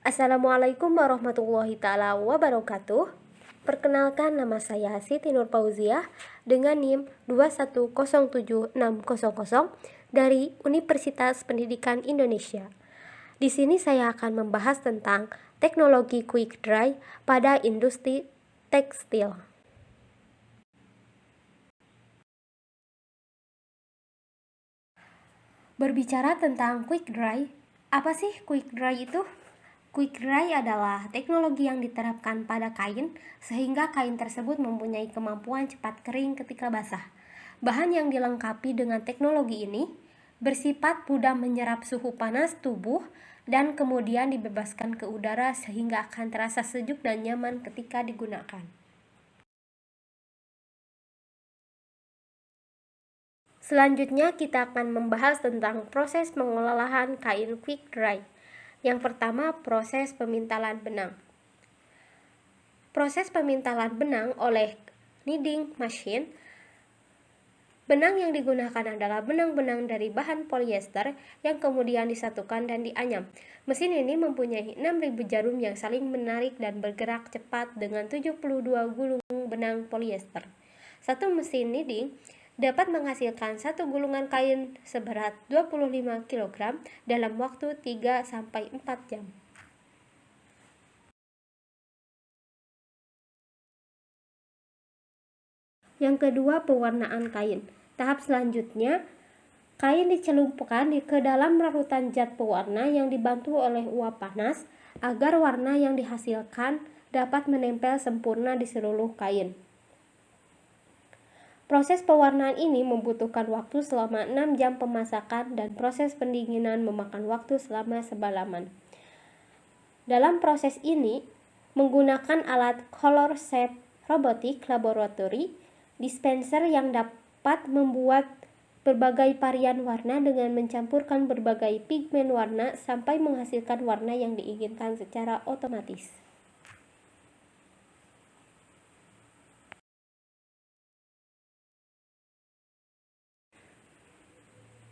Assalamualaikum warahmatullahi taala wabarakatuh. Perkenalkan, nama saya Siti Nur Fauziah dengan NIM 2107600 dari Universitas Pendidikan Indonesia. Di sini saya akan membahas tentang teknologi quick dry pada industri tekstil. Berbicara tentang quick dry, apa sih quick dry itu? Quick dry adalah teknologi yang diterapkan pada kain sehingga kain tersebut mempunyai kemampuan cepat kering ketika basah. Bahan yang dilengkapi dengan teknologi ini bersifat mudah menyerap suhu panas tubuh dan kemudian dibebaskan ke udara sehingga akan terasa sejuk dan nyaman ketika digunakan. Selanjutnya kita akan membahas tentang proses pengolahan kain quick dry. Yang pertama, proses pemintalan benang. Proses pemintalan benang oleh kneading machine. Benang yang digunakan adalah benang-benang dari bahan polyester yang kemudian disatukan dan dianyam. Mesin ini mempunyai 6.000 jarum yang saling menarik dan bergerak cepat dengan 72 gulung benang polyester. Satu mesin kneading dapat menghasilkan satu gulungan kain seberat 25 kg dalam waktu 3-4 jam. Yang kedua, pewarnaan kain. Tahap selanjutnya, kain dicelupkan ke dalam larutan zat pewarna yang dibantu oleh uap panas agar warna yang dihasilkan dapat menempel sempurna di seluruh kain. Proses pewarnaan ini membutuhkan waktu selama 6 jam pemasakan dan proses pendinginan memakan waktu selama semalaman. Dalam proses ini, menggunakan alat color set robotic laboratory dispenser yang dapat membuat berbagai varian warna dengan mencampurkan berbagai pigmen warna sampai menghasilkan warna yang diinginkan secara otomatis.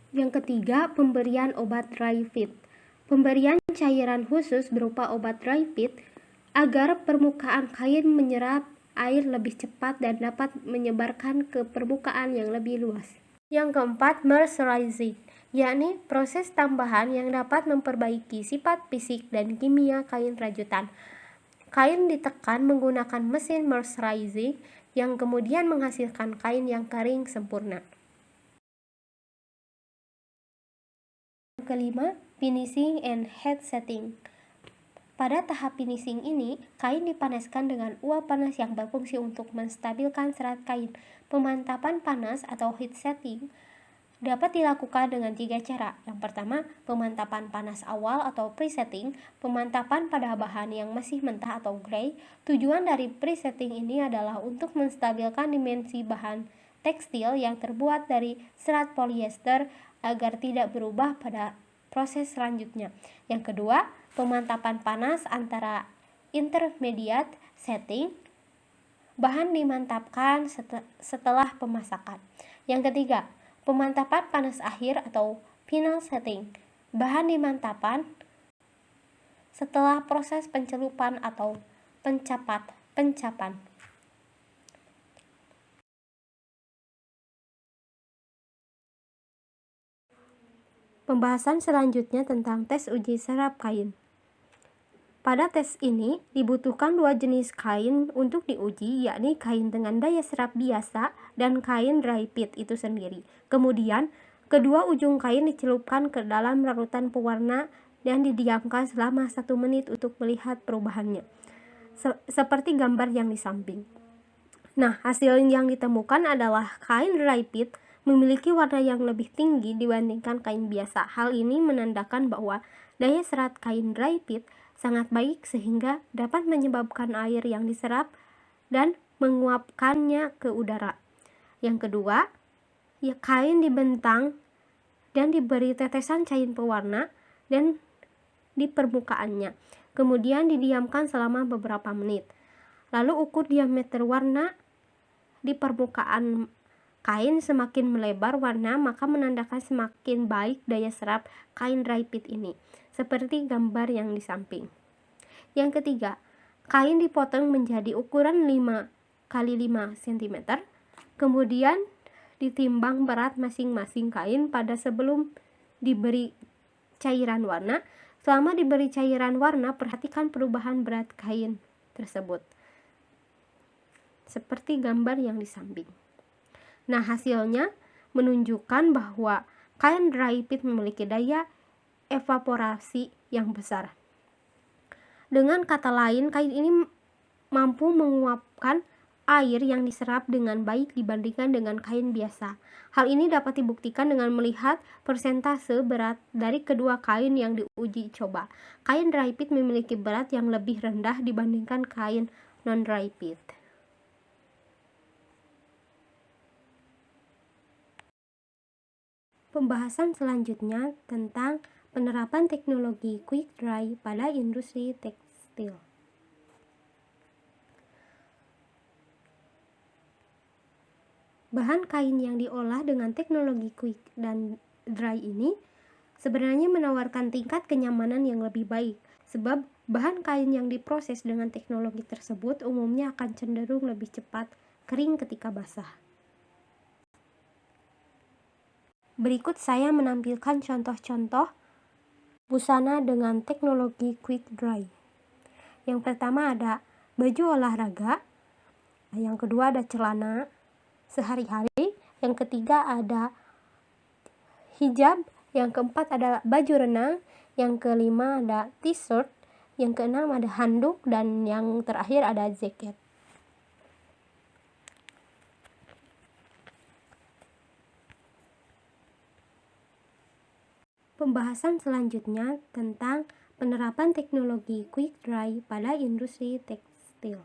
Yang ketiga, pemberian obat dry fit. Pemberian cairan khusus berupa obat dry fit agar permukaan kain menyerap air lebih cepat dan dapat menyebarkan ke permukaan yang lebih luas. Yang keempat, mercerizing, yakni proses tambahan yang dapat memperbaiki sifat fisik dan kimia kain rajutan. Kain ditekan menggunakan mesin mercerizing yang kemudian menghasilkan kain yang kering sempurna. Kelima, finishing and heat setting. Pada tahap finishing ini, kain dipanaskan dengan uap panas yang berfungsi untuk menstabilkan serat kain. Pemantapan panas atau heat setting dapat dilakukan dengan 3 cara. Yang pertama, pemantapan panas awal atau presetting, pemantapan pada bahan yang masih mentah atau gray. Tujuan dari presetting ini adalah untuk menstabilkan dimensi bahan tekstil yang terbuat dari serat polyester agar tidak berubah pada proses selanjutnya. Yang kedua, pemantapan panas antara intermediate setting, bahan dimantapkan setelah pemasakan. Yang ketiga, pemantapan panas akhir atau final setting, bahan dimantapkan setelah proses pencelupan atau pencapan. Pembahasan selanjutnya tentang tes uji serap kain. Pada tes ini dibutuhkan 2 jenis kain untuk diuji, yakni kain dengan daya serap biasa dan kain dry fit itu sendiri. Kemudian, kedua ujung kain dicelupkan ke dalam larutan pewarna dan didiamkan selama 1 menit untuk melihat perubahannya. Seperti gambar yang di samping. Nah, hasil yang ditemukan adalah kain dry fit memiliki warna yang lebih tinggi dibandingkan kain biasa. Hal ini menandakan bahwa daya serat kain dry fit sangat baik sehingga dapat menyebabkan air yang diserap dan menguapkannya ke udara. Yang kedua, kain dibentang dan diberi tetesan cair pewarna dan di permukaannya. Kemudian didiamkan selama beberapa menit. Lalu ukur diameter warna di permukaan kain semakin melebar warna, maka menandakan semakin baik daya serap kain dry fit ini, seperti gambar yang di samping. Yang ketiga, kain dipotong menjadi ukuran 5 x 5 cm, kemudian ditimbang berat masing-masing kain pada sebelum diberi cairan warna. Selama diberi cairan warna, perhatikan perubahan berat kain tersebut, seperti gambar yang di samping. Nah, hasilnya menunjukkan bahwa kain dry fit memiliki daya evaporasi yang besar. Dengan kata lain, kain ini mampu menguapkan air yang diserap dengan baik dibandingkan dengan kain biasa. Hal ini dapat dibuktikan dengan melihat persentase berat dari kedua kain yang diuji coba. Kain dry fit memiliki berat yang lebih rendah dibandingkan kain non-dry fit. Pembahasan selanjutnya tentang penerapan teknologi quick dry pada industri tekstil. Bahan kain yang diolah dengan teknologi quick dan dry ini sebenarnya menawarkan tingkat kenyamanan yang lebih baik, sebab bahan kain yang diproses dengan teknologi tersebut umumnya akan cenderung lebih cepat kering ketika basah. Berikut saya menampilkan contoh-contoh busana dengan teknologi quick dry. Yang pertama ada baju olahraga, yang kedua ada celana sehari-hari, yang ketiga ada hijab, yang keempat ada baju renang, yang kelima ada t-shirt, yang keenam ada handuk, dan yang terakhir ada jaket. Pembahasan selanjutnya tentang penerapan teknologi quick dry pada industri tekstil.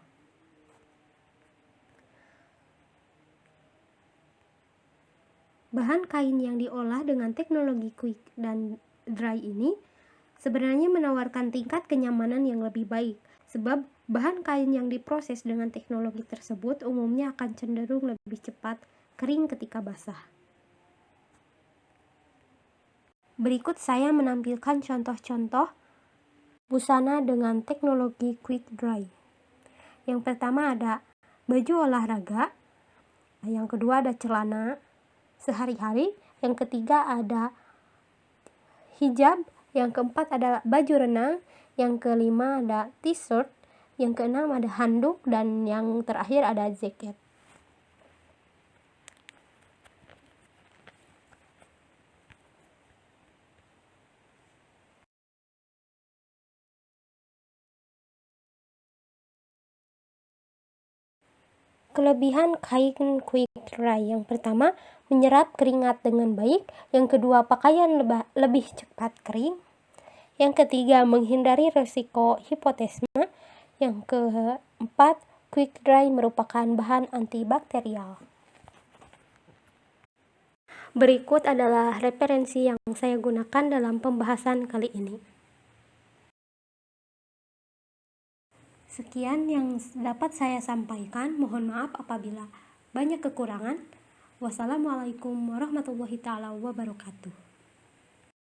Bahan kain yang diolah dengan teknologi quick dan dry ini sebenarnya menawarkan tingkat kenyamanan yang lebih baik, sebab bahan kain yang diproses dengan teknologi tersebut umumnya akan cenderung lebih cepat kering ketika basah. Berikut saya menampilkan contoh-contoh busana dengan teknologi quick dry. Yang pertama ada baju olahraga, yang kedua ada celana sehari-hari, yang ketiga ada hijab, yang keempat ada baju renang, yang kelima ada t-shirt, yang keenam ada handuk, dan yang terakhir ada jaket. Kelebihan kain quick dry yang pertama, menyerap keringat dengan baik, yang kedua pakaian lebih cepat kering, yang ketiga menghindari risiko hipotermia, yang keempat quick dry merupakan bahan antibakterial. Berikut adalah referensi yang saya gunakan dalam pembahasan kali ini. Sekian yang dapat saya sampaikan, mohon maaf apabila banyak kekurangan. Wassalamualaikum warahmatullahi wabarakatuh.